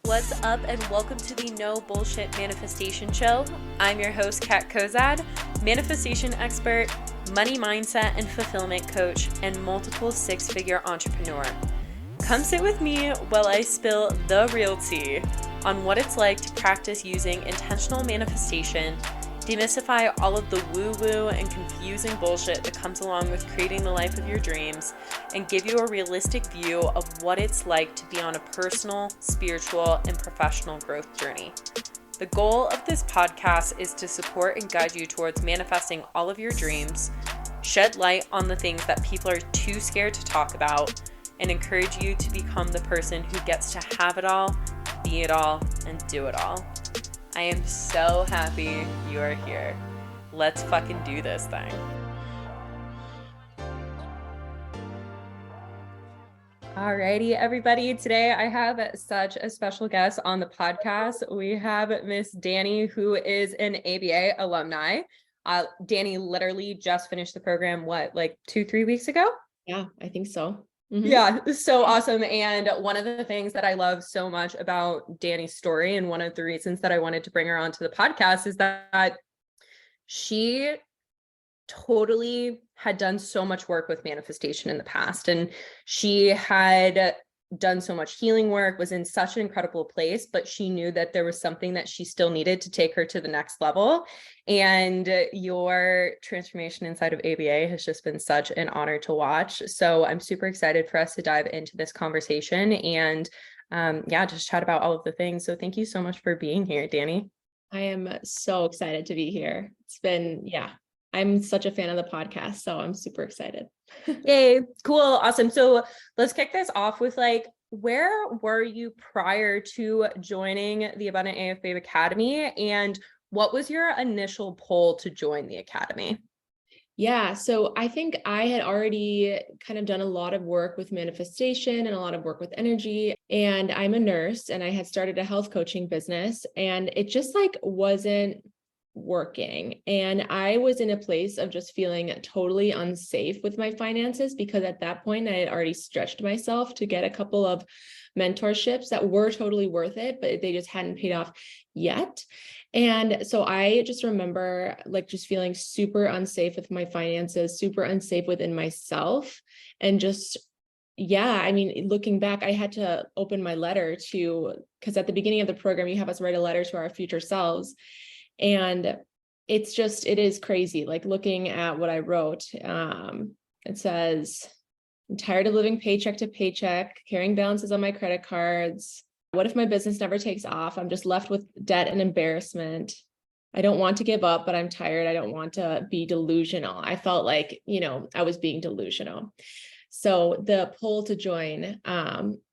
what's up, and welcome to the No Bullshit Manifestation Show. I'm your host, Kat Kozad, manifestation expert, money mindset and fulfillment coach, and multiple six-figure entrepreneur. Come sit with me while I spill the real tea on what it's like to practice using intentional manifestation, demystify all of the woo-woo and confusing bullshit that comes along with creating the life of your dreams, and give you a realistic view of what it's like to be on a personal, spiritual, and professional growth journey. The goal of this podcast is to support and guide you towards manifesting all of your dreams, shed light on the things that people are too scared to talk about, and encourage you to become the person who gets to have it all, be it all, and do it all. I am so happy you are here. Let's fucking do this thing. Alrighty, everybody. Today I have such a special guest on the podcast. We have Miss Dani, who is an ABA alumni. Dani literally just finished the program, 2-3 weeks ago? Yeah, I think so. Mm-hmm. Yeah, so awesome. And one of the things that I love so much about Dani's story, and one of the reasons that I wanted to bring her onto the podcast, is that she totally had done so much work with manifestation in the past. And she had done so much healing work, was in such an incredible place, but she knew that there was something that she still needed to take her to the next level. And your transformation inside of ABA has just been such an honor to watch. So I'm super excited for us to dive into this conversation and just chat about all of the things. So thank you so much for being here, Dani. I am so excited to be here. I'm such a fan of the podcast, so I'm super excited. Yay, cool, awesome. So let's kick this off with where were you prior to joining the Abundant AFB Academy, and what was your initial pull to join the Academy? Yeah, so I think I had already kind of done a lot of work with manifestation and a lot of work with energy. And I'm a nurse, and I had started a health coaching business, and it just wasn't working. And I was in a place of just feeling totally unsafe with my finances, because at that point I had already stretched myself to get a couple of mentorships that were totally worth it, but they just hadn't paid off yet. And so I just remember just feeling super unsafe with my finances, super unsafe within myself. And looking back, I had to open my letter because at the beginning of the program, you have us write a letter to our future selves. And it is crazy. Looking at what I wrote, it says, I'm tired of living paycheck to paycheck, carrying balances on my credit cards. What if my business never takes off? I'm just left with debt and embarrassment. I don't want to give up, but I'm tired. I don't want to be delusional. I felt like, I was being delusional. So the pull to join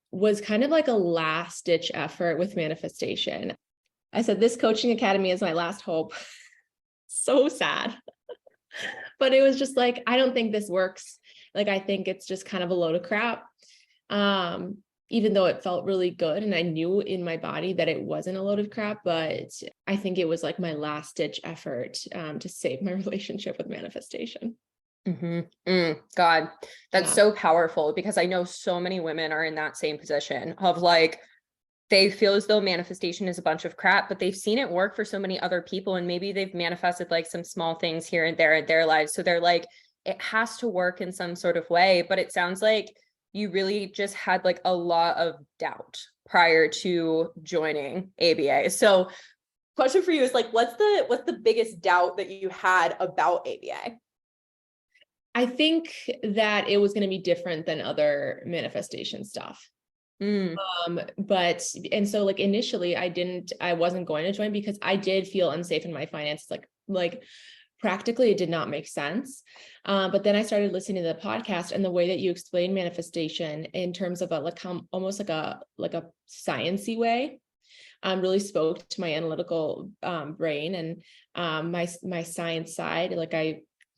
was kind of like a last ditch effort with manifestation. I said, this coaching academy is my last hope. So sad. But it was just I don't think this works. I think it's just kind of a load of crap. Even though it felt really good, and I knew in my body that it wasn't a load of crap, but I think it was my last ditch effort to save my relationship with manifestation. Mm-hmm. God, that's so powerful, because I know so many women are in that same position of they feel as though manifestation is a bunch of crap, but they've seen it work for so many other people. And maybe they've manifested some small things here and there in their lives. So they're it has to work in some sort of way. But it sounds like you really just had a lot of doubt prior to joining ABA. So question for you is what's the biggest doubt that you had about ABA? I think that it was going to be different than other manifestation stuff. So initially I wasn't going to join because I did feel unsafe in my finances. Practically it did not make sense. But then I started listening to the podcast, and the way that you explain manifestation in terms of almost like a sciencey way, really spoke to my analytical brain and my science side.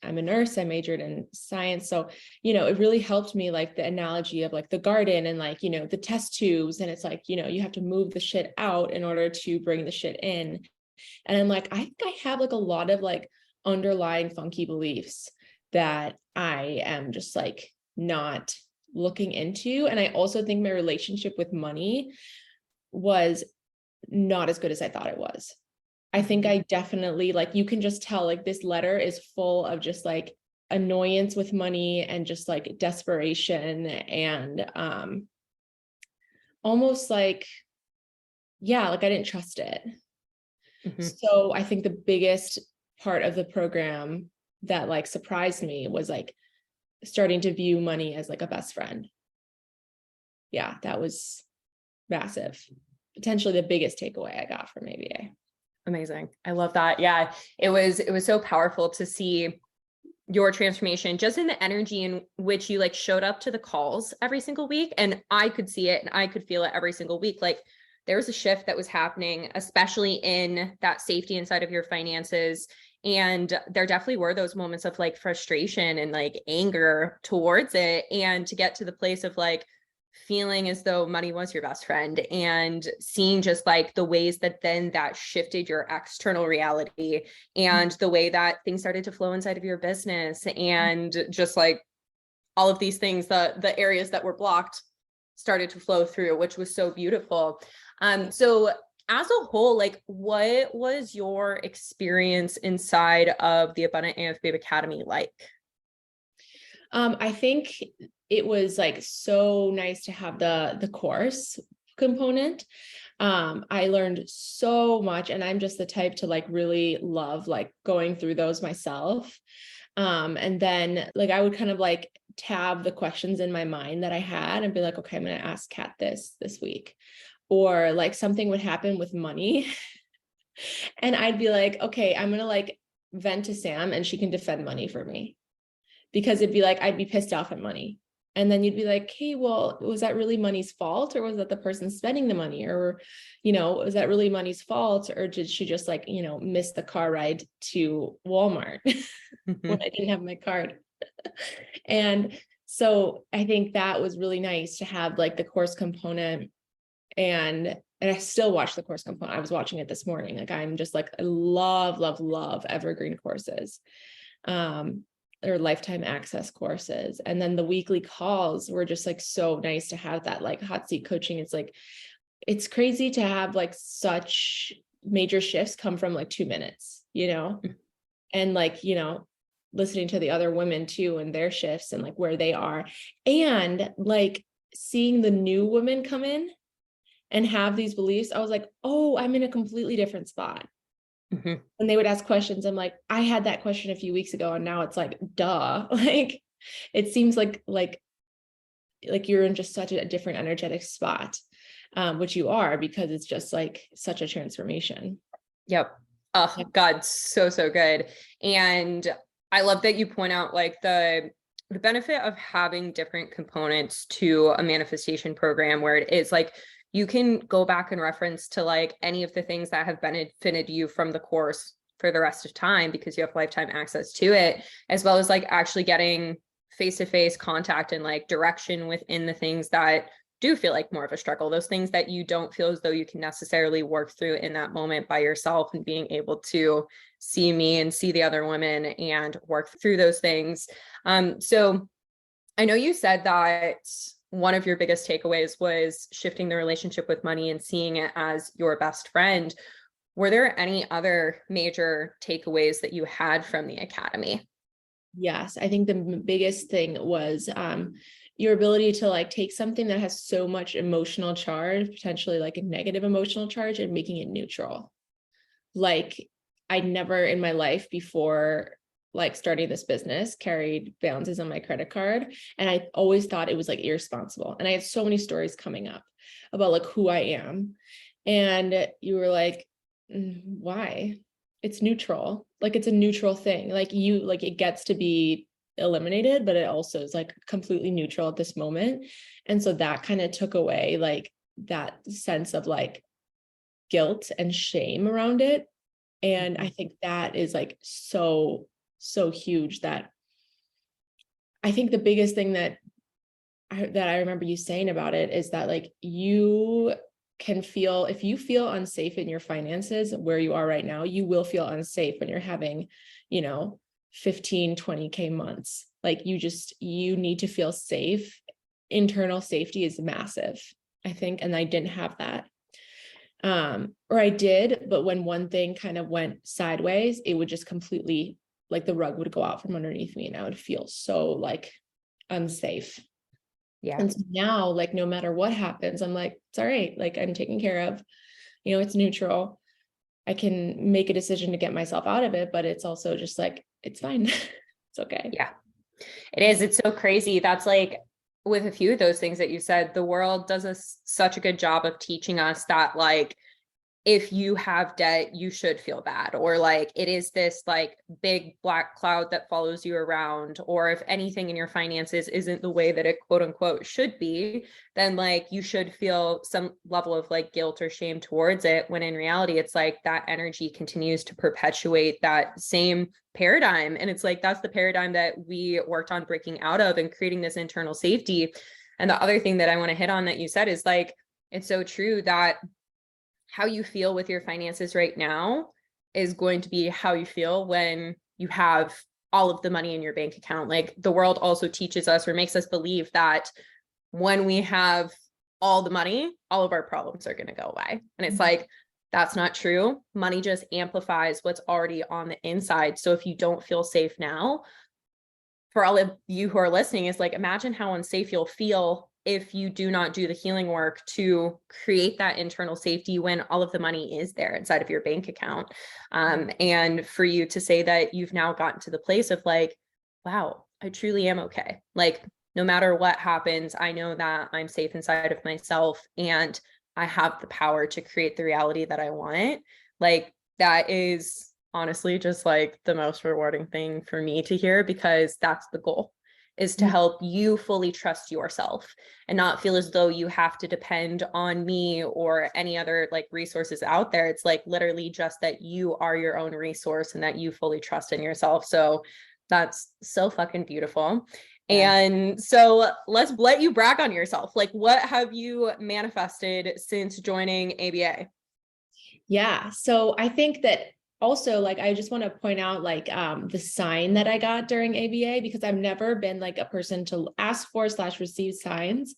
I'm a nurse, I majored in science. So, it really helped me, the analogy of the garden and the test tubes. And it's you have to move the shit out in order to bring the shit in. And I'm I think I have a lot of underlying funky beliefs that I am just not looking into. And I also think my relationship with money was not as good as I thought it was. I think I definitely, like, you can just tell, like, this letter is full of just like annoyance with money and just like desperation and almost like, yeah, like I didn't trust it. So I think the biggest part of the program that like surprised me was like starting to view money as like a best friend. Yeah, that was massive. Potentially the biggest takeaway I got from ABA. Amazing. I love that. Yeah. It was so powerful to see your transformation just in the energy in which you like showed up to the calls every single week. And I could see it and I could feel it every single week. Like there was a shift that was happening, especially in that safety inside of your finances. And there definitely were those moments of like frustration and like anger towards it. And to get to the place of like feeling as though money was your best friend and seeing just like the ways that then that shifted your external reality and the way that things started to flow inside of your business and just like all of these things, the areas that were blocked started to flow through, which was so beautiful. So as a whole, like what was your experience inside of the Abundant AF Babe Academy like? I think it was like so nice to have the course component. I learned so much, and I'm just the type to like really love like going through those myself. And then like I would kind of like tab the questions in my mind that I had and be like, okay, I'm going to ask Kat this week. Or like something would happen with money and I'd be like, okay, I'm going to like vent to Sam and she can defend money for me. Because it'd be like, I'd be pissed off at money. And then you'd be like, hey, well, was that really money's fault? Or was that the person spending the money? Or, was that really money's fault? Or did she just like, miss the car ride to Walmart when I didn't have my card? And so I think that was really nice to have like the course component. And I still watch the course component. I was watching it this morning. Like, I'm just like, I love evergreen courses. Or lifetime access courses. And then the weekly calls were just like so nice to have that like hot seat coaching. It's like, it's crazy to have like such major shifts come from like 2 minutes, and like, listening to the other women too and their shifts and like where they are, and like seeing the new women come in and have these beliefs. I was like, oh, I'm in a completely different spot. When they would ask questions, I'm like, I had that question a few weeks ago, and now it's like, duh. Like, it seems like you're in just such a different energetic spot, which you are, because it's just like such a transformation. Yep. Oh God, so good. And I love that you point out like the benefit of having different components to a manifestation program, where it is like you can go back and reference to like any of the things that have benefited you from the course for the rest of time because you have lifetime access to it, as well as like actually getting face-to-face contact and like direction within the things that do feel like more of a struggle, those things that you don't feel as though you can necessarily work through in that moment by yourself, and being able to see me and see the other women and work through those things. So I know you said that one of your biggest takeaways was shifting the relationship with money and seeing it as your best friend. Were there any other major takeaways that you had from the academy? Yes, I think the biggest thing was your ability to like take something that has so much emotional charge, potentially like a negative emotional charge, and making it neutral. Like, I never in my life before like starting this business carried balances on my credit card. And I always thought it was like irresponsible. And I had so many stories coming up about like who I am. And you were like, why? It's neutral. Like, it's a neutral thing. Like it gets to be eliminated, but it also is like completely neutral at this moment. And so that kind of took away like that sense of like guilt and shame around it. And I think that is like so huge, that I think the biggest thing that I remember you saying about it is that like you can feel, if you feel unsafe in your finances where you are right now, you will feel unsafe when you're having, 15, 20K months. Like you need to feel safe. Internal safety is massive, I think. And I didn't have that. Or I did, but when one thing kind of went sideways, it would just completely, like the rug would go out from underneath me and I would feel so like unsafe. Yeah. And so now, like, no matter what happens, I'm like, it's all right. Like, I'm taken care of, it's neutral. I can make a decision to get myself out of it, but it's also just like, it's fine. It's okay. Yeah, it is. It's so crazy. That's like with a few of those things that you said, the world does such a good job of teaching us that like, if you have debt, you should feel bad, or like it is this like big black cloud that follows you around, or if anything in your finances isn't the way that it quote unquote should be, then like you should feel some level of like guilt or shame towards it, when in reality it's like that energy continues to perpetuate that same paradigm. And it's like that's the paradigm that we worked on breaking out of and creating this internal safety. And the other thing that I want to hit on that you said is like, it's so true that how you feel with your finances right now is going to be how you feel when you have all of the money in your bank account. Like the world also teaches us or makes us believe that when we have all the money, all of our problems are going to go away. And it's like, that's not true. Money just amplifies what's already on the inside. So if you don't feel safe now, for all of you who are listening, is like, imagine how unsafe you'll feel if you do not do the healing work to create that internal safety when all of the money is there inside of your bank account. And for you to say that you've now gotten to the place of like, wow, I truly am okay. Like, no matter what happens, I know that I'm safe inside of myself and I have the power to create the reality that I want. Like, that is honestly just like the most rewarding thing for me to hear, because that's the goal, is to help you fully trust yourself and not feel as though you have to depend on me or any other like resources out there. It's like literally just that you are your own resource and that you fully trust in yourself. So that's so fucking beautiful. Yeah. And so let's let you brag on yourself. Like, what have you manifested since joining ABA? Yeah. So I think that also, like, I just want to point out like the sign that I got during ABA, because I've never been like a person to ask for / receive signs.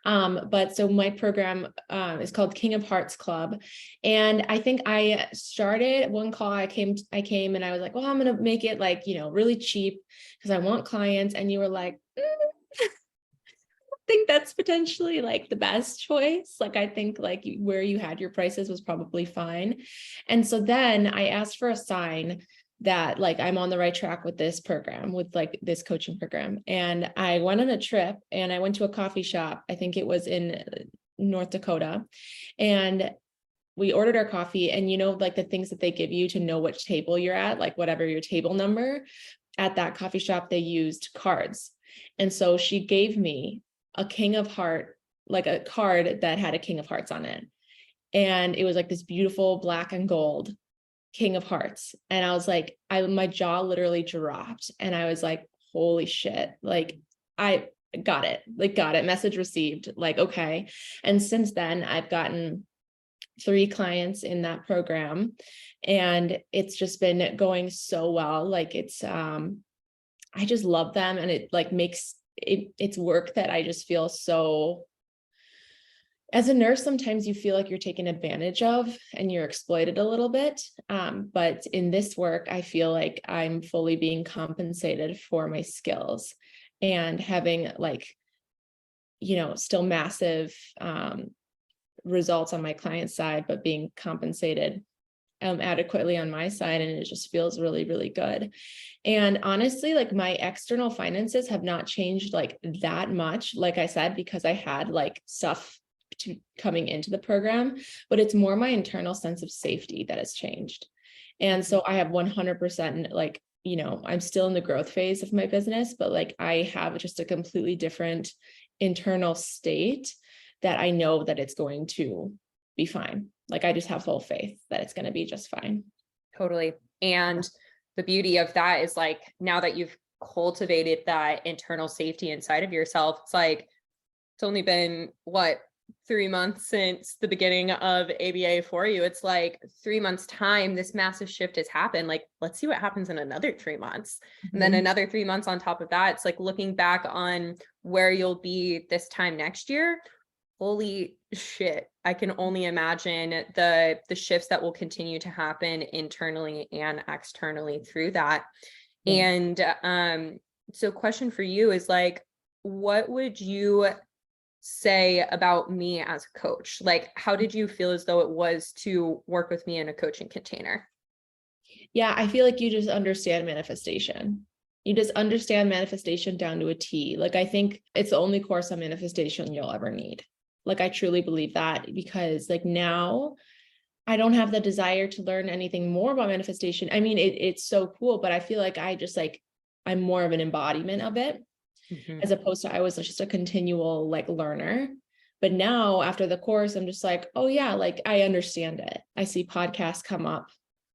But so my program is called King of Hearts Club. And I think I started one call, I came and I was like, well, I'm going to make it like, really cheap because I want clients. And you were like, think that's potentially like the best choice. Like, I think like where you had your prices was probably fine. And so then I asked for a sign that like I'm on the right track with this program, with like this coaching program. And I went on a trip and I went to a coffee shop. I think it was in North Dakota. And we ordered our coffee, and like the things that they give you to know which table you're at, like whatever your table number, at that coffee shop, they used cards. And so she gave me a King of Heart, like a card that had a King of Hearts on it. And it was like this beautiful black and gold King of Hearts. And I was like, my jaw literally dropped. And I was like, holy shit. Like, I got it, message received, like, okay. And since then I've gotten 3 clients in that program, and it's just been going so well. Like, it's, I just love them. And it like makes it's work that I just feel so, as a nurse, sometimes you feel like you're taken advantage of and you're exploited a little bit. But in this work, I feel like I'm fully being compensated for my skills, and having like, still massive results on my client side, but being compensated adequately on my side. And it just feels really, really good. And honestly, like my external finances have not changed like that much, like I said, because I had like stuff coming into the program, but it's more my internal sense of safety that has changed. And so I have 100% like, I'm still in the growth phase of my business, but like I have just a completely different internal state that I know that it's going to be fine. Like, I just have full faith that it's going to be just fine. Totally. And the beauty of that is like, now that you've cultivated that internal safety inside of yourself, it's like, it's only been 3 months since the beginning of ABA for you. It's like 3 months time, this massive shift has happened. Like, let's see what happens in another 3 months. And then another 3 months on top of that. It's like looking back on where you'll be this time next year. Holy shit. I can only imagine the shifts that will continue to happen internally and externally through that. Yeah. And so question for you is like, what would you say about me as a coach? Like, how did you feel as though it was to work with me in a coaching container? Yeah, I feel like you just understand manifestation. You just understand manifestation down to a T. Like, I think it's the only course on manifestation you'll ever need. Like, I truly believe that, because like now I don't have the desire to learn anything more about manifestation. I mean, it's so cool, but I feel like I'm more of an embodiment of it, Mhm. as opposed to I was just a continual like learner. But now after the course, I'm just like, oh yeah, like I understand it. I see podcasts come up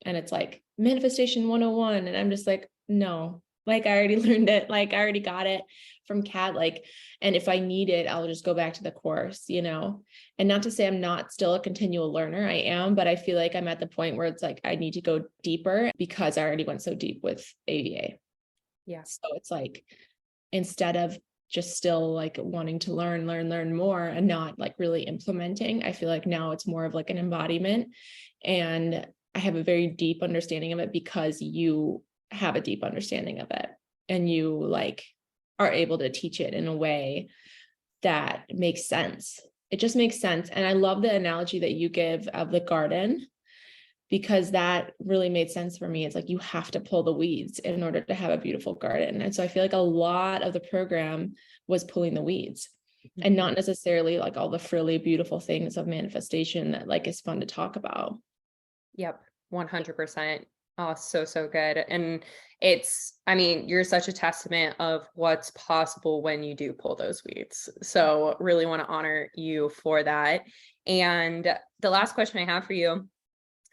and it's like manifestation 101. And I'm just like, no, like I already learned it. Like I already got it from Kat. Like, and if I need it, I'll just go back to the course, and not to say I'm not still a continual learner. I am, but I feel like I'm at the point where it's like, I need to go deeper because I already went so deep with ABA. Yeah. So it's like, instead of just still like wanting to learn more and not like really implementing, I feel like now it's more of like an embodiment, and I have a very deep understanding of it because you have a deep understanding of it and you like are able to teach it in a way that makes sense. It just makes sense. And I love the analogy that you give of the garden, because that really made sense for me. It's like you have to pull the weeds in order to have a beautiful garden. And so I feel like a lot of the program was pulling the weeds, and not necessarily like all the frilly, beautiful things of manifestation that like is fun to talk about. Yep. 100%. Oh, so good. And I mean, you're such a testament of what's possible when you do pull those weeds. So really want to honor you for that. And the last question I have for you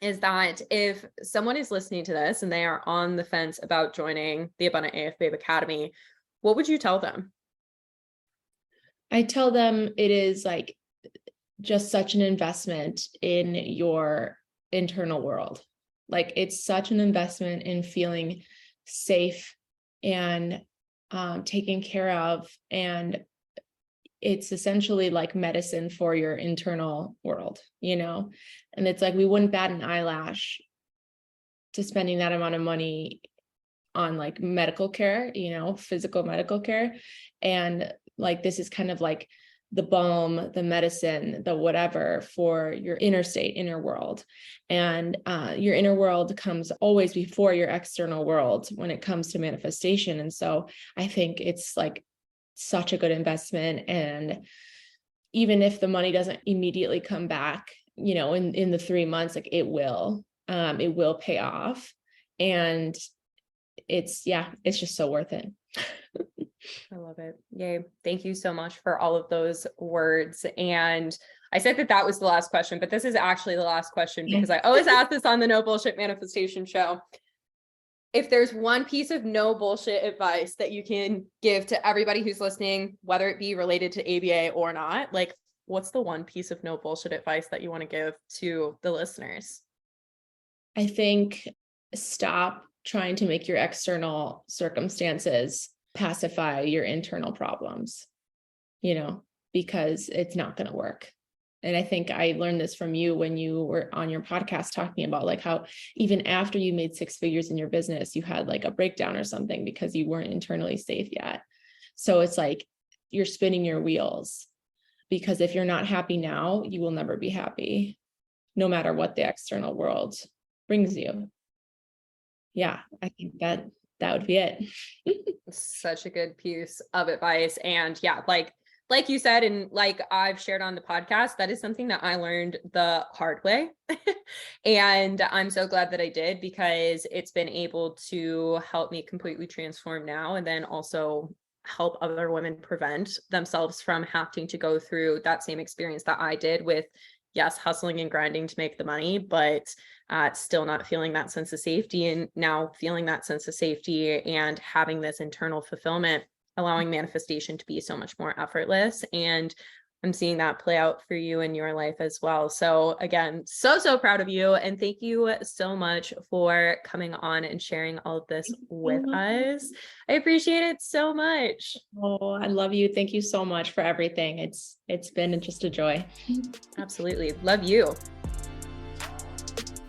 is that if someone is listening to this and they are on the fence about joining the Abundant AF Babe Academy, what would you tell them? I tell them it is like just such an investment in your internal world. Like it's such an investment in feeling safe and taken care of. And it's essentially like medicine for your internal world, And it's like, we wouldn't bat an eyelash to spending that amount of money on like medical care, physical medical care. And like, this is kind of like the balm, the medicine, the whatever for your inner world. And your inner world comes always before your external world when it comes to manifestation. And so I think it's like such a good investment. And even if the money doesn't immediately come back, in the 3 months, like it will pay off. And it's just so worth it. I love it. Yay. Thank you so much for all of those words. And I said that was the last question, but this is actually the last question because I always ask this on the No Bullshit Manifestation Show. If there's one piece of no bullshit advice that you can give to everybody who's listening, whether it be related to ABA or not, like what's the one piece of no bullshit advice that you want to give to the listeners? I think stop trying to make your external circumstances pacify your internal problems, because it's not going to work. And I think I learned this from you when you were on your podcast talking about like how even after you made 6 figures in your business, you had like a breakdown or something because you weren't internally safe yet. So it's like you're spinning your wheels, because if you're not happy now, you will never be happy, no matter what the external world brings you. Yeah, I think that would be it. Such a good piece of advice. And yeah, like you said, and like I've shared on the podcast, that is something that I learned the hard way. And I'm so glad that I did, because it's been able to help me completely transform now. And then also help other women prevent themselves from having to go through that same experience that I did with, yes, hustling and grinding to make the money, but still not feeling that sense of safety. And now feeling that sense of safety and having this internal fulfillment, allowing manifestation to be so much more effortless. And I'm seeing that play out for you in your life as well. So again, so proud of you. And thank you so much for coming on and sharing all of this with us. I appreciate it so much. Oh, I love you. Thank you so much for everything. It's been just a joy. Absolutely. Love you.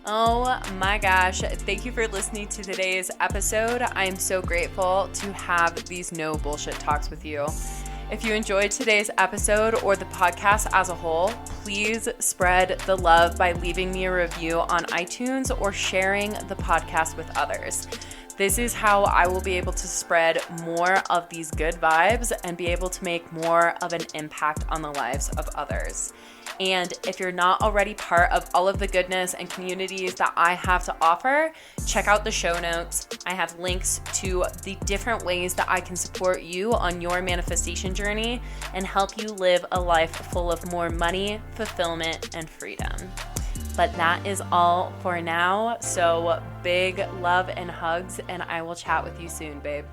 Oh my gosh. Thank you for listening to today's episode. I am so grateful to have these no bullshit talks with you. If you enjoyed today's episode or the podcast as a whole, please spread the love by leaving me a review on iTunes or sharing the podcast with others. This is how I will be able to spread more of these good vibes and be able to make more of an impact on the lives of others. And if you're not already part of all of the goodness and communities that I have to offer, check out the show notes. I have links to the different ways that I can support you on your manifestation journey and help you live a life full of more money, fulfillment, and freedom. But that is all for now. So big love and hugs, and I will chat with you soon, babe.